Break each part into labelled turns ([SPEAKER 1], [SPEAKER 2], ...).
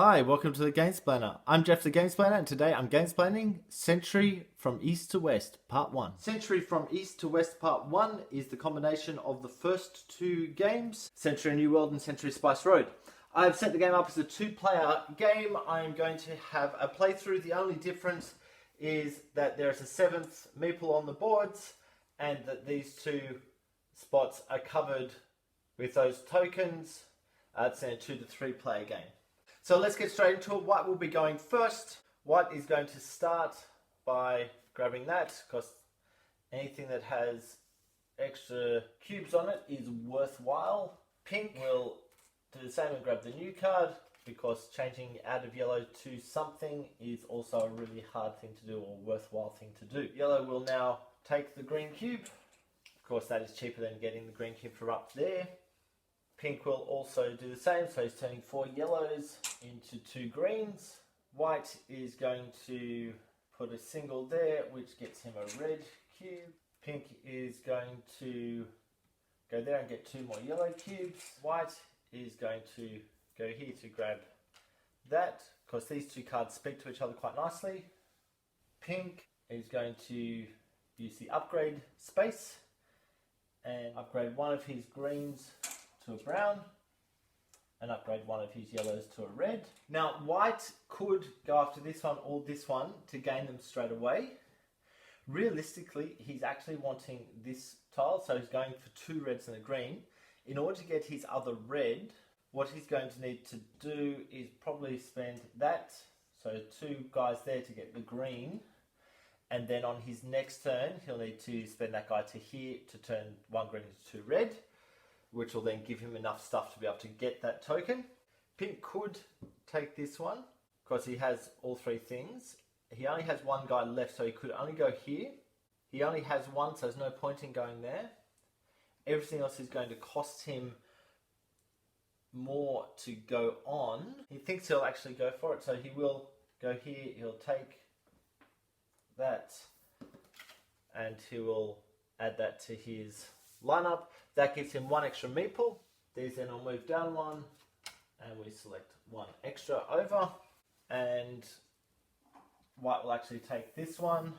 [SPEAKER 1] Hi, welcome to the Gamesplainer. I'm Jeff the Gamesplainer, and today I'm Gamesplaining Century from East to West, Part 1. Century from East to West, Part 1 is the combination of the first two games, Century New World and Century Spice Road. I've set the game up as a two-player game. I'm going to have a playthrough. The only difference is that there's a seventh meeple on the boards, and that these two spots are covered with those tokens. It's a 2 to 3 player game. So let's get straight into it. White will be going first. White is going to start by grabbing that, because anything that has extra cubes on it is worthwhile. Pink will do the same and grab the new card, because changing out of yellow to something is also a really hard thing to do, or worthwhile thing to do. Yellow will now take the green cube. Of course, that is cheaper than getting the green cube from up there. Pink will also do the same, so he's turning 4 yellows into 2 greens. White is going to put a single there, which gets him a red cube. Pink is going to go there and get 2 more yellow cubes. White is going to go here to grab that, because these two cards speak to each other quite nicely. Pink is going to use the upgrade space and upgrade one of his greens to a brown, and upgrade one of his yellows to a red. Now, white could go after this one or this one to gain them straight away. Realistically, he's actually wanting this tile, so he's going for 2 reds and a green. In order to get his other red, what he's going to need to do is probably spend that, so 2 guys there to get the green, and then on his next turn, he'll need to spend that guy to here to turn 1 green into 2 red, which will then give him enough stuff to be able to get that token. Pink could take this one, because he has all 3 things. He only has 1 guy left, so he could only go here. He only has 1, so there's no point in going there. Everything else is going to cost him more to go on. He thinks he'll actually go for it, so he will go here, he'll take that, and he will add that to his lineup. That gives him 1 extra meeple. These then will move down 1, and we select 1 extra over, and white will actually take this one,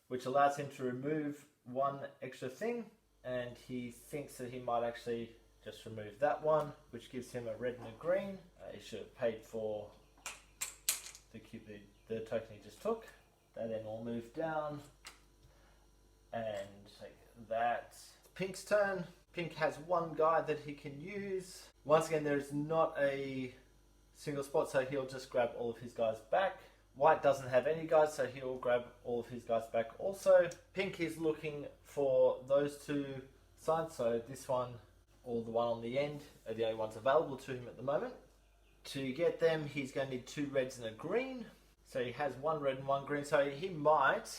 [SPEAKER 1] which allows him to remove 1 extra thing, and he thinks that he might actually just remove that one, which gives him a red and a green. He should have paid for the token he just took. They then will move down and take that. Pink's turn. Pink has 1 guy that he can use. Once again, there is not a single spot, so he'll just grab all of his guys back. White doesn't have any guys, so he'll grab all of his guys back also. Pink is looking for those 2 sides, so this one or the one on the end are the only ones available to him at the moment. To get them, he's going to need 2 reds and a green. So he has 1 red and 1 green, so he might,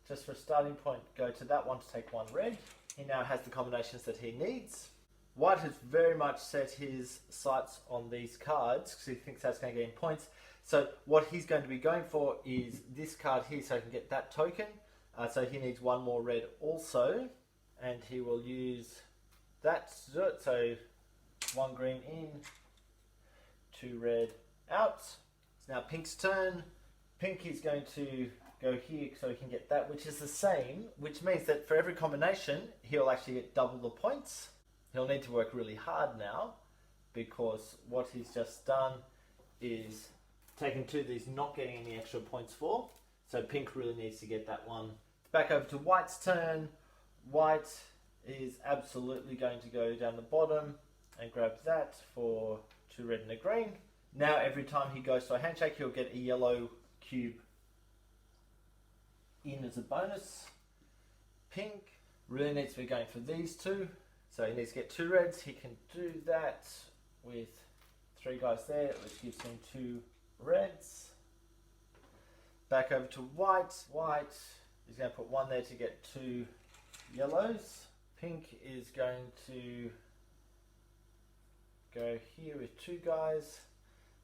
[SPEAKER 1] just for a starting point, go to that one to take 1 red. He now has the combinations that he needs. White has very much set his sights on these cards, because he thinks that's going to get him points. So what he's going to be going for is this card here, so he can get that token. So he needs 1 more red also, and he will use that to do it. So 1 green in, 2 red out. It's now Pink's turn. Pink is going to go here so he can get that, which is the same, which means that for every combination, he'll actually get double the points. He'll need to work really hard now, because what he's just done is taken 2 that he's not getting any extra points for. So Pink really needs to get that one. Back over to White's turn. White is absolutely going to go down the bottom and grab that for 2 red and a green. Now every time he goes to a handshake, he'll get a yellow cube in as a bonus. Pink really needs to be going for these 2, so he needs to get 2 reds. He can do that with 3 guys there, which gives him 2 reds. Back over to White. White is going to put 1 there to get 2 yellows. Pink is going to go here with 2 guys,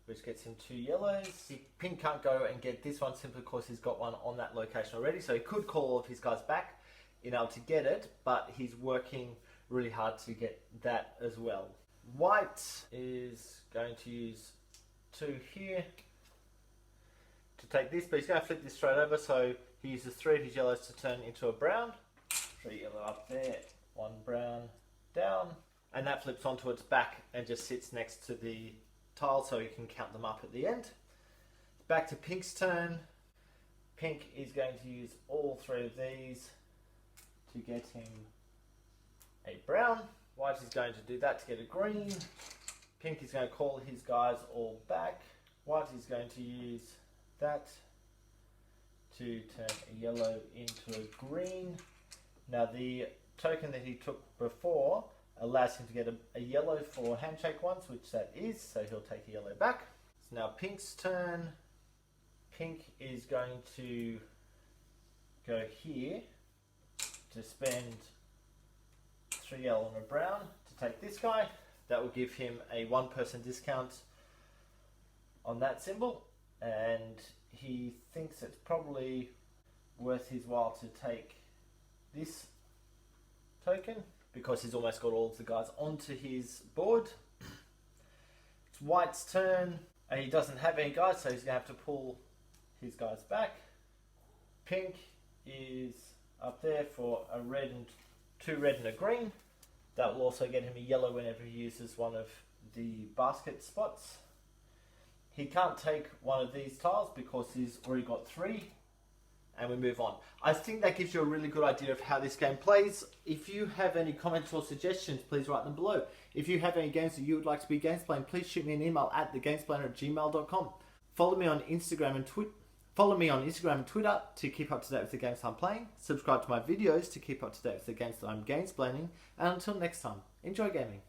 [SPEAKER 1] which gets him 2 yellows. Pink can't go and get this one simply because he's got 1 on that location already, so he could call all of his guys back in order to get it, but he's working really hard to get that as well. White is going to use 2 here to take this, but he's going to flip this straight over, so he uses 3 of his yellows to turn into a brown. 3 yellow up there, 1 brown down, and that flips onto its back and just sits next to the tile so you can count them up at the end. Back to Pink's turn. Pink is going to use all 3 of these to get him a brown. White is going to do that to get a green. Pink is going to call his guys all back. White is going to use that to turn a yellow into a green. Now the token that he took before allows him to get a yellow for handshake ones, which that is, so he'll take a yellow back. It's now Pink's turn. Pink is going to go here to spend 3 yellow and a brown to take this guy. That will give him a 1-person discount on that symbol, and he thinks it's probably worth his while to take this token because he's almost got all of the guys onto his board. It's White's turn, and he doesn't have any guys, so he's going to have to pull his guys back. Pink is up there for a red and 2 red and a green. That will also get him a yellow whenever he uses one of the basket spots. He can't take one of these tiles because he's already got 3, and we move on. I think that gives you a really good idea of how this game plays. If you have any comments or suggestions, please write them below. If you have any games that you would like to be Gamesplayed, please shoot me an email at thegamesplainer@gmail.com. Follow me on Instagram and Twitter. Follow me on Instagram and Twitter to keep up to date with the games I'm playing. Subscribe to my videos to keep up to date with the games that I'm gamesplaining. And until next time, enjoy gaming.